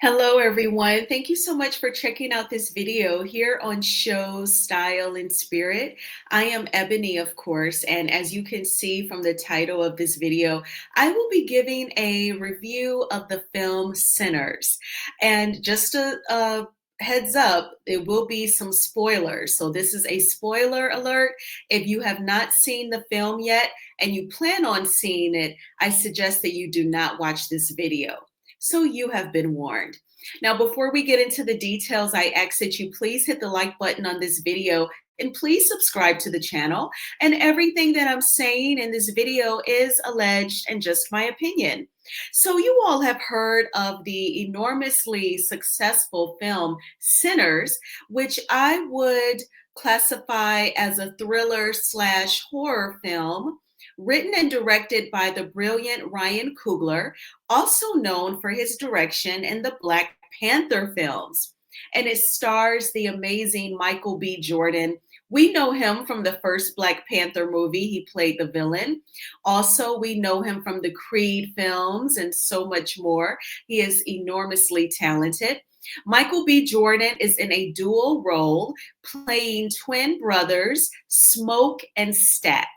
Hello, everyone. Thank you so much for checking out this video here on Show, Style, and Spirit. I am Ebony, of course, and as you can see from the title of this video, I will be giving a review of the film Sinners. And just a heads up, there will be some spoilers. So this is a spoiler alert. If you have not seen the film yet and you plan on seeing it, I suggest that you do not watch this video. So you have been warned. Now, before we get into the details, I ask that you please hit the like button on this video and please subscribe to the channel. And everything that I'm saying in this video is alleged and just my opinion. So you all have heard of the enormously successful film Sinners, which I would classify as a thriller slash horror film written and directed by the brilliant Ryan Coogler, also known for his direction in the Black Panther films. And it stars the amazing Michael B. Jordan. We know him from the first Black Panther movie. He played the villain. Also, we know him from the Creed films and so much more. He is enormously talented. Michael B. Jordan is in a dual role playing twin brothers, Smoke and Stack.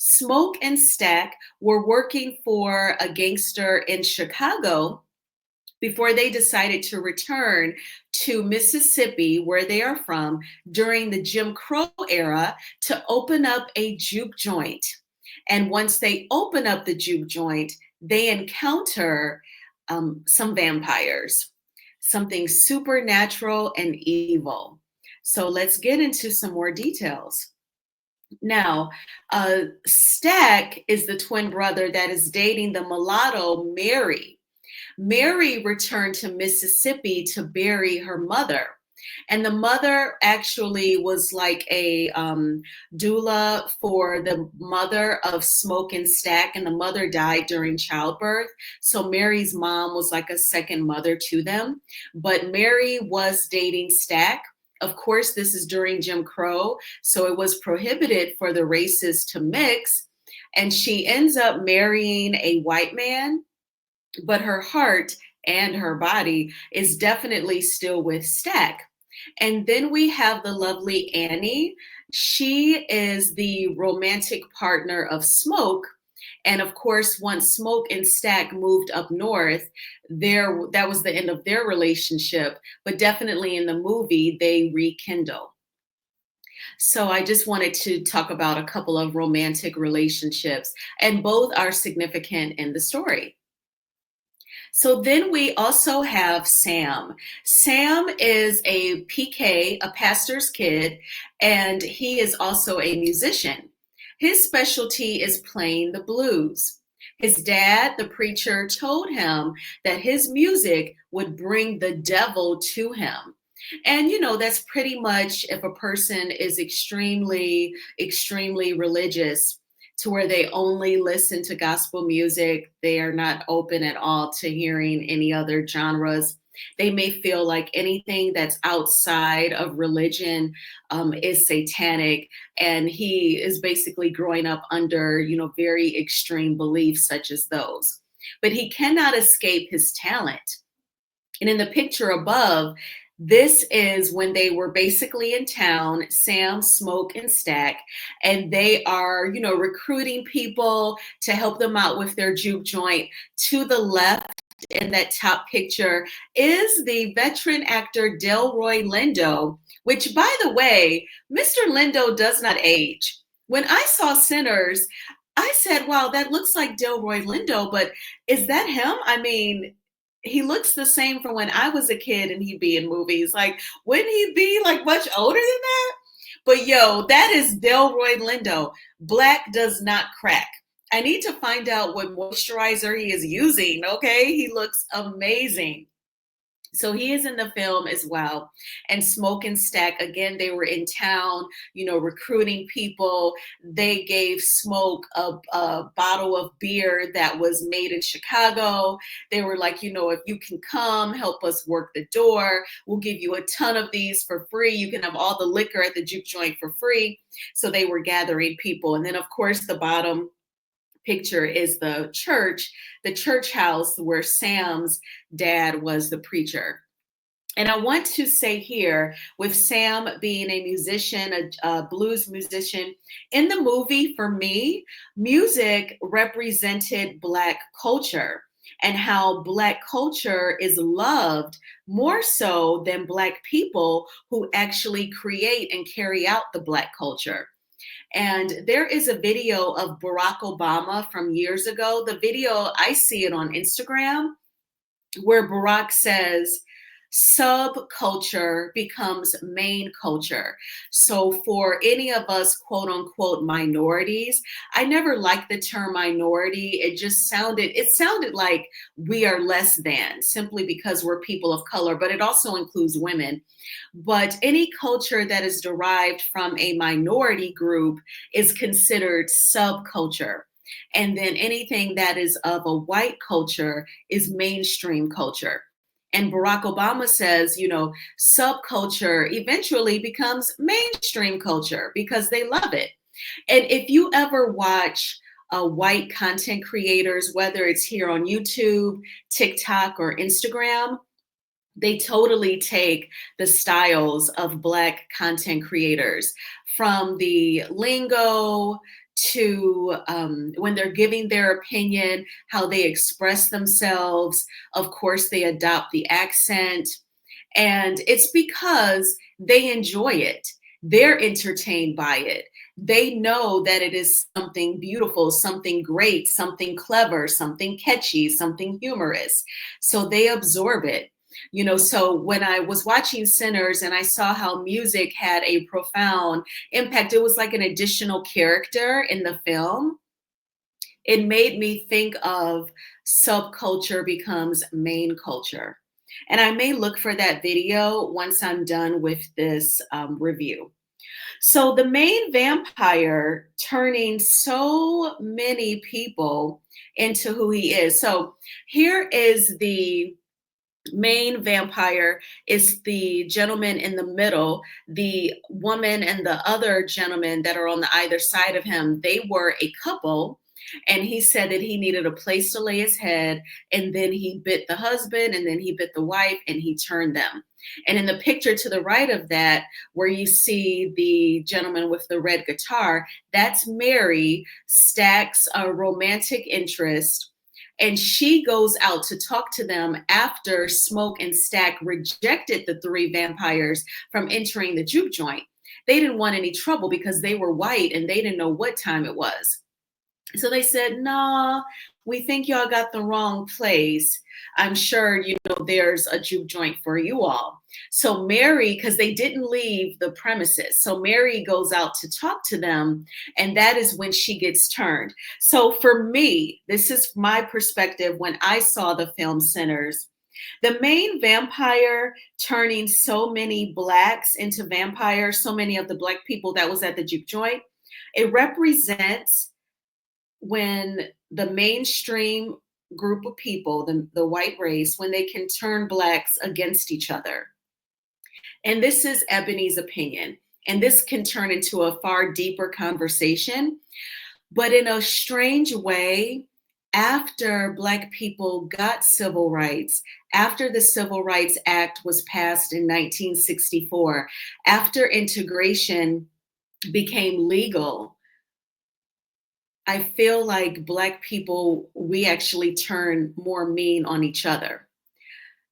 Smoke and Stack were working for a gangster in Chicago before they decided to return to Mississippi, where they are from, during the Jim Crow era to open up a juke joint. And once they open up the juke joint, they encounter some vampires, something supernatural and evil. So let's get into some more details. Now, Stack is the twin brother that is dating the mulatto Mary. Mary returned to Mississippi to bury her mother. And the mother actually was like a doula for the mother of Smoke and Stack, and the mother died during childbirth. So Mary's mom was like a second mother to them. But Mary was dating Stack. Of course, this is during Jim Crow, so it was prohibited for the races to mix. And she ends up marrying a white man, but her heart and her body is definitely still with Stack. And then we have the lovely Annie. She is the romantic partner of Smoke. And of course, once Smoke and Stack moved up north, that was the end of their relationship. But definitely in the movie, they rekindle. So I just wanted to talk about a couple of romantic relationships, and both are significant in the story. So then we also have Sam. Sam is a PK, a pastor's kid, and he is also a musician. His specialty is playing the blues. His dad, the preacher, told him that his music would bring the devil to him. And that's pretty much if a person is extremely, extremely religious to where they only listen to gospel music. They are not open at all to hearing any other genres. They may feel like anything that's outside of religion is satanic. And he is basically growing up under, very extreme beliefs such as those. But he cannot escape his talent. And in the picture above, this is when they were basically in town, Sam, Smoke, and Stack, and they are, recruiting people to help them out with their juke joint. To the left in that top picture is the veteran actor Delroy Lindo, which, by the way, Mr. Lindo does not age. When I saw Sinners, I said, wow, that looks like Delroy Lindo, but is that him? I mean, he looks the same from when I was a kid and he'd be in movies. Like, wouldn't he be like much older than that? But yo, that is Delroy Lindo. Black does not crack. I need to find out what moisturizer he is using, okay? He looks amazing. So he is in the film as well. And Smoke and Stack, again, they were in town, recruiting people. They gave Smoke a bottle of beer that was made in Chicago. They were like, if you can come, help us work the door. We'll give you a ton of these for free. You can have all the liquor at the juke joint for free. So they were gathering people. And then, of course, the bottom picture is the church house where Sam's dad was the preacher. And I want to say here, with Sam being a musician, a blues musician, in the movie, for me, music represented Black culture and how Black culture is loved more so than Black people who actually create and carry out the Black culture. And there is a video of Barack Obama from years ago. The video, I see it on Instagram, where Barack says, subculture becomes main culture. So for any of us, quote unquote, minorities, I never liked the term minority. It sounded like we are less than simply because we're people of color, but it also includes women. But any culture that is derived from a minority group is considered subculture. And then anything that is of a white culture is mainstream culture. And Barack Obama says, subculture eventually becomes mainstream culture because they love it. And if you ever watch white content creators, whether it's here on YouTube, TikTok, or Instagram, they totally take the styles of Black content creators, from the lingo to when they're giving their opinion, how they express themselves. Of course, they adopt the accent. And it's because they enjoy it. They're entertained by it. They know that it is something beautiful, something great, something clever, something catchy, something humorous. So they absorb it. So when I was watching Sinners and I saw how music had a profound impact, it was like an additional character in the film. It made me think of subculture becomes main culture. And I may look for that video once I'm done with this review. So the main vampire turning so many people into who he is. So here is the main vampire, is the gentleman in the middle. The woman and the other gentleman that are on the either side of him, they were a couple. And he said that he needed a place to lay his head. And then he bit the husband, and then he bit the wife, and he turned them. And in the picture to the right of that, where you see the gentleman with the red guitar, that's Mary, Stack's romantic interest. And she goes out to talk to them after Smoke and Stack rejected the three vampires from entering the juke joint. They didn't want any trouble because they were white and they didn't know what time it was. So they said, "Nah, we think y'all got the wrong place. I'm sure, there's a juke joint for you all." So Mary, because they didn't leave the premises, so Mary goes out to talk to them, and that is when she gets turned. So for me, this is my perspective when I saw the film Sinners. The main vampire turning so many Blacks into vampires, so many of the Black people that was at the juke joint, it represents when the mainstream group of people, the white race, when they can turn Blacks against each other. And this is Ebony's opinion. And this can turn into a far deeper conversation. But in a strange way, after Black people got civil rights, after the Civil Rights Act was passed in 1964, after integration became legal, I feel like Black people, we actually turn more mean on each other.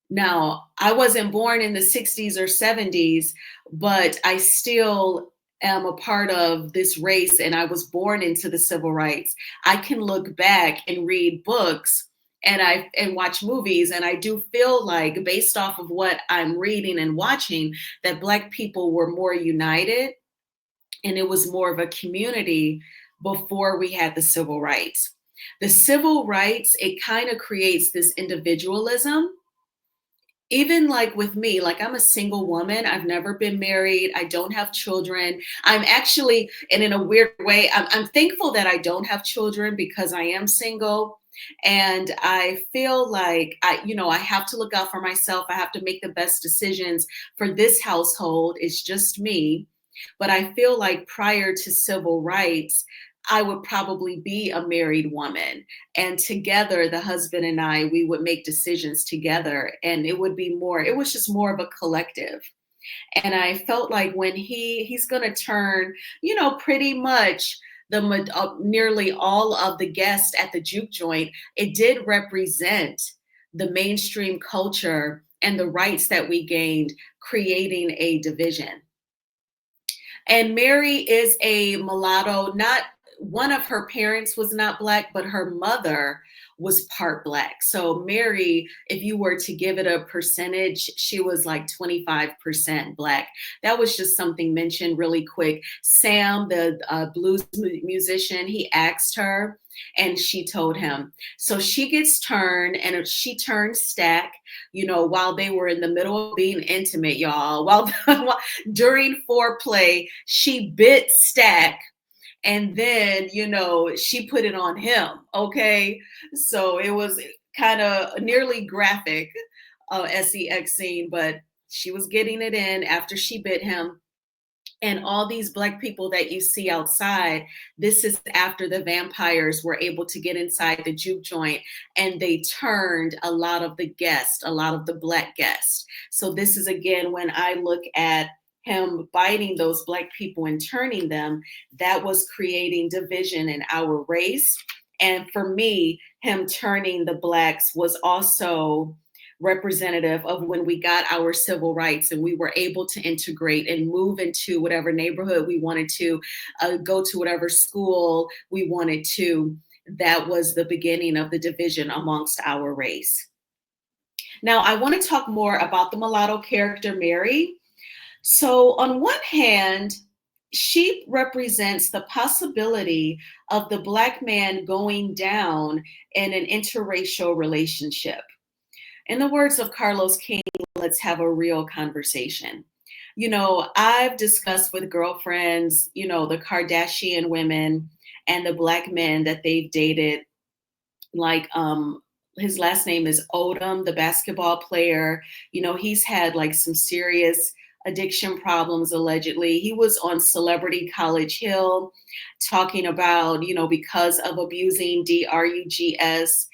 Now, I wasn't born in the 60s or 70s, but I still am a part of this race, and I was born into the civil rights. I can look back and read books and watch movies, and I do feel like, based off of what I'm reading and watching, that Black people were more united and it was more of a community before we had the civil rights. The civil rights, it kind of creates this individualism. Even like with me, like I'm a single woman. I've never been married. I don't have children. I'm actually, and in a weird way, I'm thankful that I don't have children because I am single. And I feel like I have to look out for myself. I have to make the best decisions for this household. It's just me. But I feel like prior to civil rights, I would probably be a married woman. And together, the husband and I, we would make decisions together. And it would be more, it was just more of a collective. And I felt like when he's going to turn, pretty much nearly all of the guests at the juke joint, it did represent the mainstream culture and the rights that we gained, creating a division. And Mary is a mulatto. Not one of her parents was not black, but her mother was part black. So Mary, if you were to give it a percentage, she was like 25% black. That was just something mentioned really quick. Sam, the blues musician, he asked her and she told him. So she gets turned and she turned Stack, while they were in the middle of being intimate, y'all, during foreplay, she bit Stack and then, she put it on him. Okay. So it was kind of nearly graphic, sex scene, but she was getting it in after she bit him. And all these black people that you see outside, this is after the vampires were able to get inside the juke joint and they turned a lot of the guests, a lot of the black guests. So this is again, when I look at him biting those black people and turning them, that was creating division in our race. And for me, him turning the blacks was also representative of when we got our civil rights and we were able to integrate and move into whatever neighborhood we wanted to, go to whatever school we wanted to. That was the beginning of the division amongst our race. Now, I want to talk more about the mulatto character, Mary. So, on one hand, she represents the possibility of the Black man going down in an interracial relationship. In the words of Carlos King, let's have a real conversation. I've discussed with girlfriends, the Kardashian women and the Black men that they've dated, like his last name is Odom, the basketball player. He's had like some serious addiction problems allegedly. He was on Celebrity College Hill talking about, because of abusing drugs,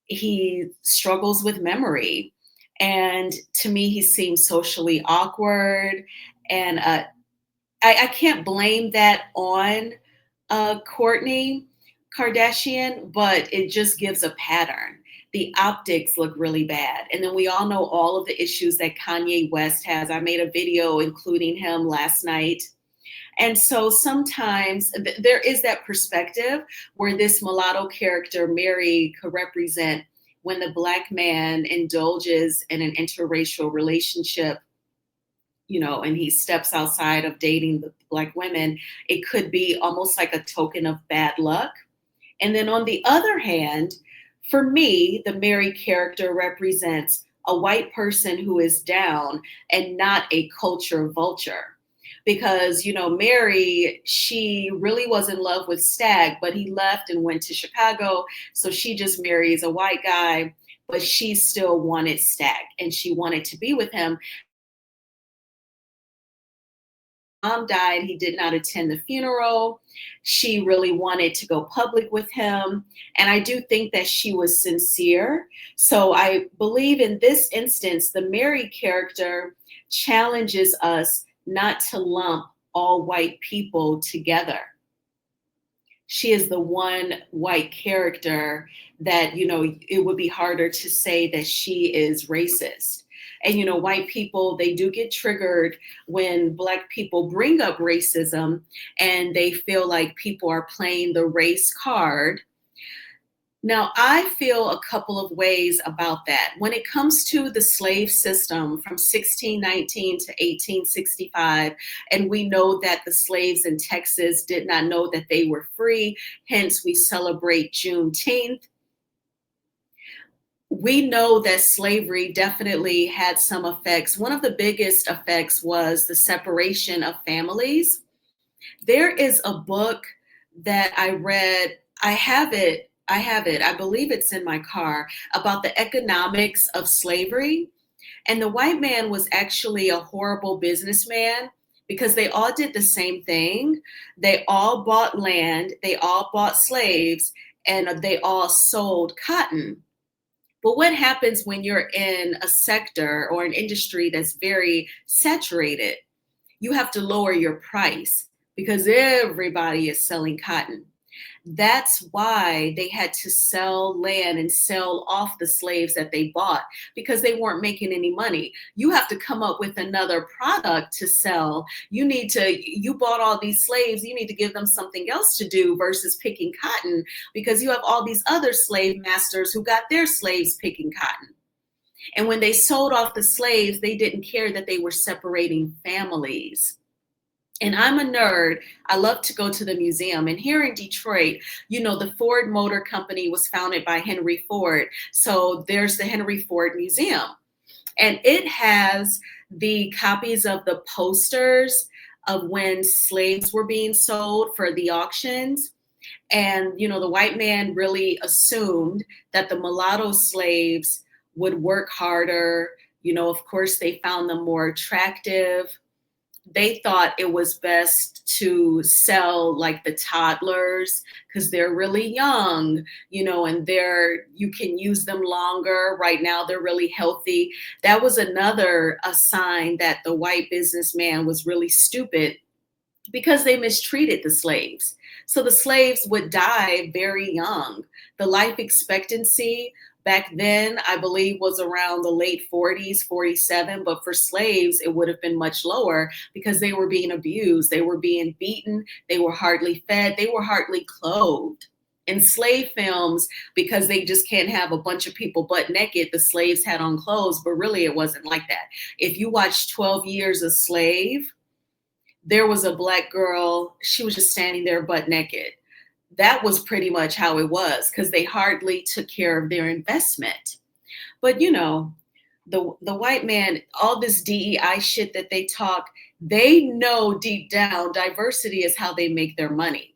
he struggles with memory. And to me, he seems socially awkward. And I can't blame that on Kourtney Kardashian, but it just gives a pattern. The optics look really bad. And then we all know all of the issues that Kanye West has. I made a video including him last night. And so sometimes there is that perspective where this mulatto character, Mary, could represent when the Black man indulges in an interracial relationship, and he steps outside of dating the Black women. It could be almost like a token of bad luck. And then on the other hand, for me, the Mary character represents a white person who is down and not a culture vulture. Because, Mary, she really was in love with Stag, but he left and went to Chicago. So she just marries a white guy, but she still wanted Stag and she wanted to be with him. Mom died, he did not attend the funeral. She really wanted to go public with him. And I do think that she was sincere. So I believe in this instance, the Mary character challenges us not to lump all white people together. She is the one white character that, it would be harder to say that she is racist. And, white people, they do get triggered when Black people bring up racism and they feel like people are playing the race card. Now, I feel a couple of ways about that. When it comes to the slave system from 1619 to 1865, and we know that the slaves in Texas did not know that they were free, hence we celebrate Juneteenth. We know that slavery definitely had some effects. One of the biggest effects was the separation of families. There is a book that I read. I have it. I believe it's in my car, about the economics of slavery. And the white man was actually a horrible businessman because they all did the same thing. They all bought land, they all bought slaves, and they all sold cotton. But what happens when you're in a sector or an industry that's very saturated? You have to lower your price because everybody is selling cotton. That's why they had to sell land and sell off the slaves that they bought, because they weren't making any money. You have to come up with another product to sell. You bought all these slaves, you need to give them something else to do versus picking cotton, because you have all these other slave masters who got their slaves picking cotton. And when they sold off the slaves, they didn't care that they were separating families. And I'm a nerd. I love to go to the museum. And here in Detroit, the Ford Motor Company was founded by Henry Ford. So there's the Henry Ford Museum. And it has the copies of the posters of when slaves were being sold for the auctions. And, the white man really assumed that the mulatto slaves would work harder. Of course, they found them more attractive. They thought it was best to sell like the toddlers because they're really young, and you can use them longer. Right now, they're really healthy. That was another a sign that the white businessman was really stupid, because they mistreated the slaves. So the slaves would die very young. The life expectancy back then, I believe, was around the late 40s, 47. But for slaves, it would have been much lower because they were being abused. They were being beaten. They were hardly fed. They were hardly clothed. In slave films, because they just can't have a bunch of people butt naked, the slaves had on clothes, but really it wasn't like that. If you watch 12 Years a Slave, there was a Black girl, she was just standing there butt naked. That was pretty much how it was, because they hardly took care of their investment. But the white man, all this DEI shit that they talk, they know deep down diversity is how they make their money.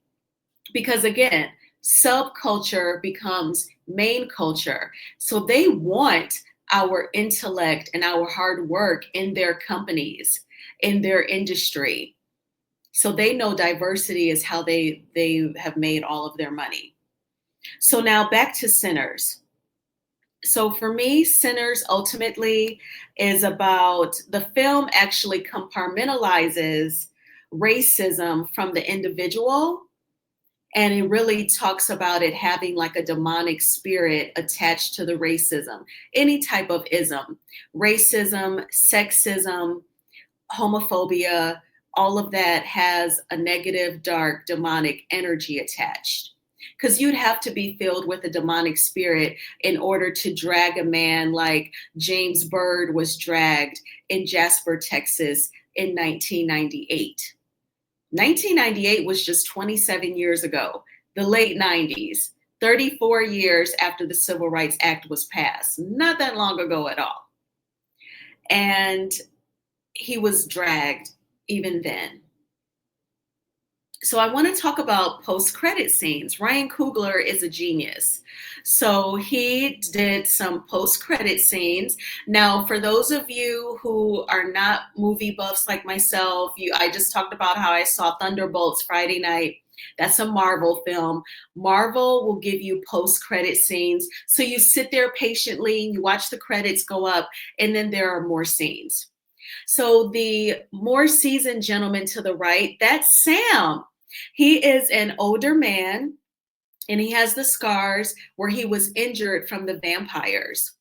Because again, subculture becomes main culture. So they want our intellect and our hard work in their companies, in their industry. So they know diversity is how they have made all of their money. So now back to Sinners. So for me, Sinners ultimately is about, the film actually compartmentalizes racism from the individual. And it really talks about it having like a demonic spirit attached to the racism, any type of ism, racism, sexism, homophobia, all of that has a negative, dark, demonic energy attached. Because you'd have to be filled with a demonic spirit in order to drag a man like James Byrd was dragged in Jasper, Texas in 1998. 1998 was just 27 years ago, the late 90s, 34 years after the Civil Rights Act was passed, not that long ago at all. And he was dragged even then. So I want to talk about post-credit scenes. Ryan Coogler is a genius. So he did some post-credit scenes. Now, for those of you who are not movie buffs like myself, I just talked about how I saw Thunderbolts Friday night. That's a Marvel film. Marvel will give you post-credit scenes. So you sit there patiently, you watch the credits go up, and then there are more scenes. So the more seasoned gentleman to the right, that's Sam. He is an older man, and he has the scars where he was injured from the vampires.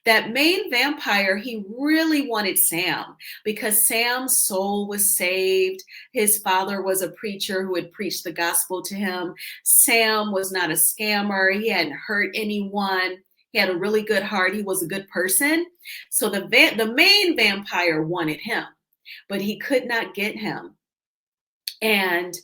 That main vampire, he really wanted Sam because Sam's soul was saved. His father was a preacher who had preached the gospel to him. Sam was not a scammer. He hadn't hurt anyone. He had a really good heart. He was a good person. So the main vampire wanted him, but he could not get him. And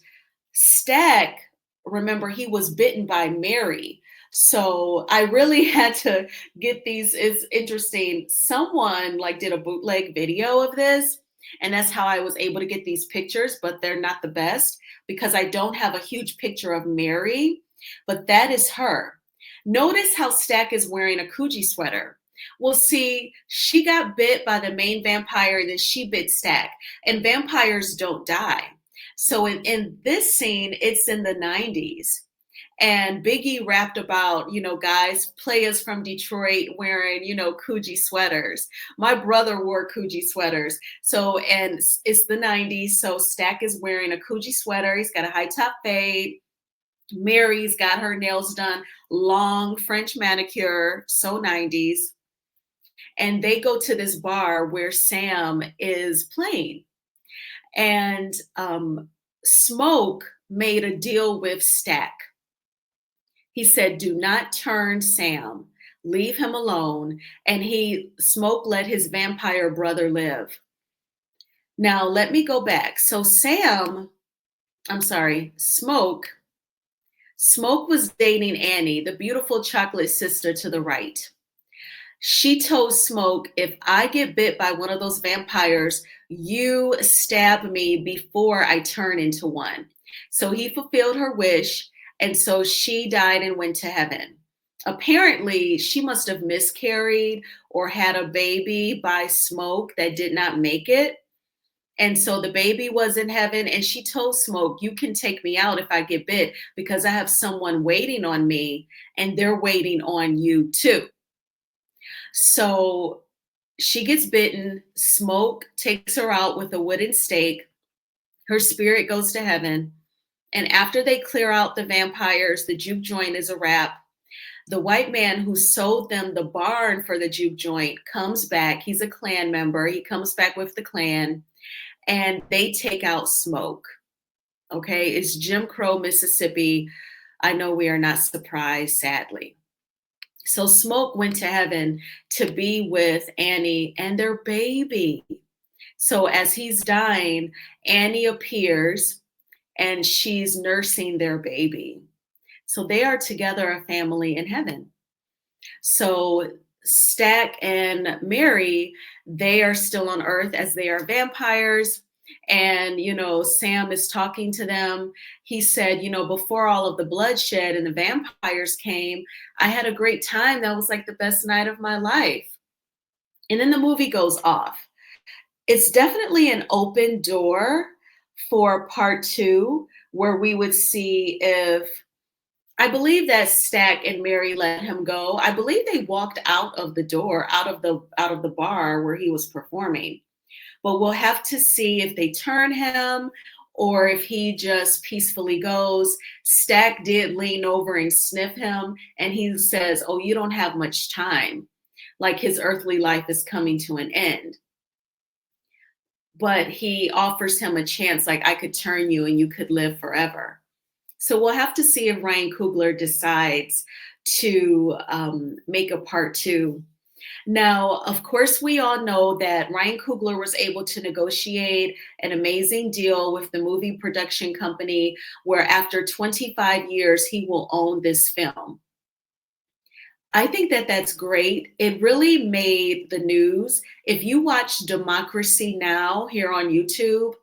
Stack, remember, he was bitten by Mary. So I really had to get these. It's interesting. Someone did a bootleg video of this, and that's how I was able to get these pictures, but they're not the best because I don't have a huge picture of Mary, but that is her. Notice how Stack is wearing a Coogee sweater. Well, see, she got bit by the main vampire, and then she bit Stack. And vampires don't die. So in this scene, it's in the 90s. And Biggie rapped about, guys, players from Detroit wearing, Coogee sweaters. My brother wore Coogee sweaters. So, and it's the 90s. So Stack is wearing a Coogee sweater. He's got a high top fade. Mary's got her nails done, long French manicure, so 90s. And they go to this bar where Sam is playing. And Smoke made a deal with Stack. He said, "Do not turn Sam. Leave him alone." And Smoke let his vampire brother live. Now, let me go back. So Smoke was dating Annie, the beautiful chocolate sister to the right. She told Smoke, "If I get bit by one of those vampires, you stab me before I turn into one." So he fulfilled her wish, and so she died and went to heaven. Apparently, she must have miscarried or had a baby by Smoke that did not make it. And so the baby was in heaven, and she told Smoke, "You can take me out if I get bit because I have someone waiting on me, and they're waiting on you too." So she gets bitten. Smoke takes her out with a wooden stake. Her spirit goes to heaven. And after they clear out the vampires, the juke joint is a wrap. The white man who sold them the barn for the juke joint comes back. He's a Klan member. He comes back with the Klan, and they take out Smoke. Okay, it's Jim Crow, Mississippi. I know we are not surprised, sadly. So Smoke went to heaven to be with Annie and their baby. So as he's dying, Annie appears and she's nursing their baby. So they are together, a family in heaven. So Stack and Mary, they are still on Earth as they are vampires. And, Sam is talking to them. He said, before all of the bloodshed and the vampires came, I had a great time. That was like the best night of my life. And then the movie goes off. It's definitely an open door for part two, where we would see if I believe that Stack and Mary let him go. I believe they walked out of the door, out of the bar where he was performing. But we'll have to see if they turn him or if he just peacefully goes. Stack did lean over and sniff him, and he says, "Oh, you don't have much time." Like his earthly life is coming to an end. But he offers him a chance, like, "I could turn you and you could live forever." So we'll have to see if Ryan Coogler decides to make a part two. Now, of course, we all know that Ryan Coogler was able to negotiate an amazing deal with the movie production company where after 25 years, he will own this film. I think that that's great. It really made the news. If you watch Democracy Now! Here on YouTube,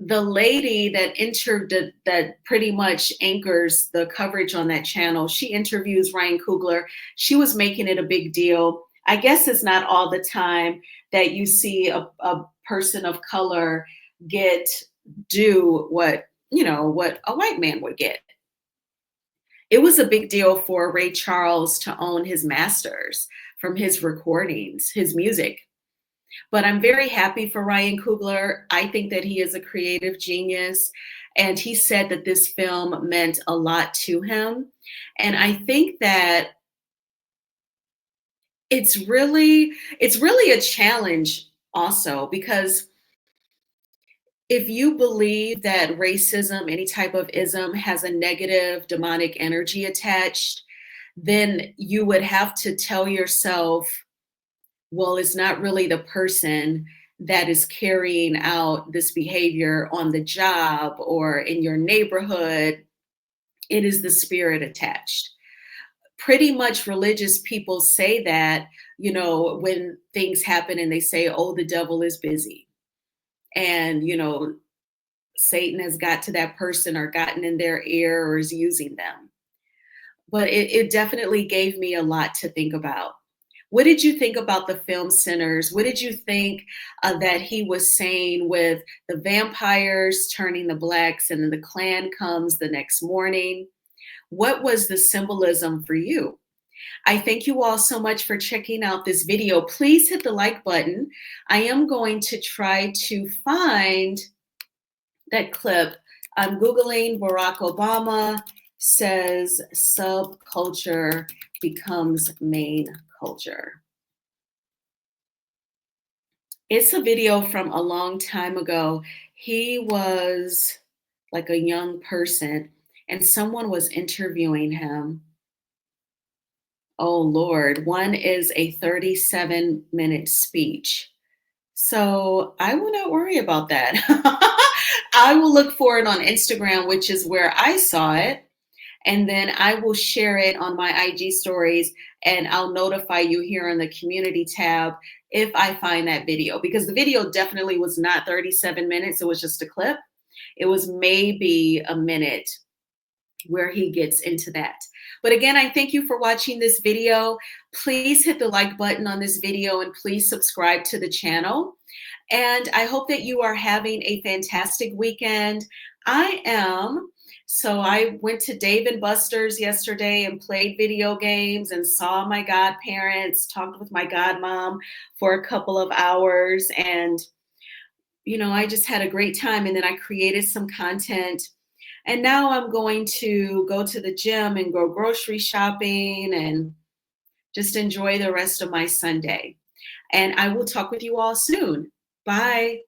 the lady that pretty much anchors the coverage on that channel, she interviews Ryan Coogler. She was making it a big deal. I guess it's not all the time that you see a person of color do what a white man would get. It was a big deal for Ray Charles to own his masters from his recordings, his music. But I'm very happy for Ryan Coogler. I think that he is a creative genius. And he said that this film meant a lot to him. And I think that it's really a challenge also, because if you believe that racism, any type of ism, has a negative demonic energy attached, then you would have to tell yourself, well, it's not really the person that is carrying out this behavior on the job or in your neighborhood. It is the spirit attached. Pretty much religious people say that, when things happen and they say, "Oh, the devil is busy." And, Satan has got to that person or gotten in their ear or is using them. But it definitely gave me a lot to think about. What did you think about the film Sinners? What did you think that he was saying with the vampires turning the blacks and then the Klan comes the next morning? What was the symbolism for you? I thank you all so much for checking out this video. Please hit the like button. I am going to try to find that clip. I'm Googling Barack Obama says subculture becomes main culture. It's a video from a long time ago. He was like a young person and someone was interviewing him. Oh Lord, one is a 37-minute speech. So I will not worry about that. I will look for it on Instagram, which is where I saw it. And then I will share it on my IG stories and I'll notify you here in the community tab if I find that video, because the video definitely was not 37 minutes. It was just a clip. It was maybe a minute where he gets into that. But again, I thank you for watching this video. Please hit the like button on this video and please subscribe to the channel. And I hope that you are having a fantastic weekend. I am. So I went to Dave and Buster's yesterday and played video games and saw my godparents, talked with my godmom for a couple of hours. And, I just had a great time. And then I created some content. And now I'm going to go to the gym and go grocery shopping and just enjoy the rest of my Sunday. And I will talk with you all soon. Bye.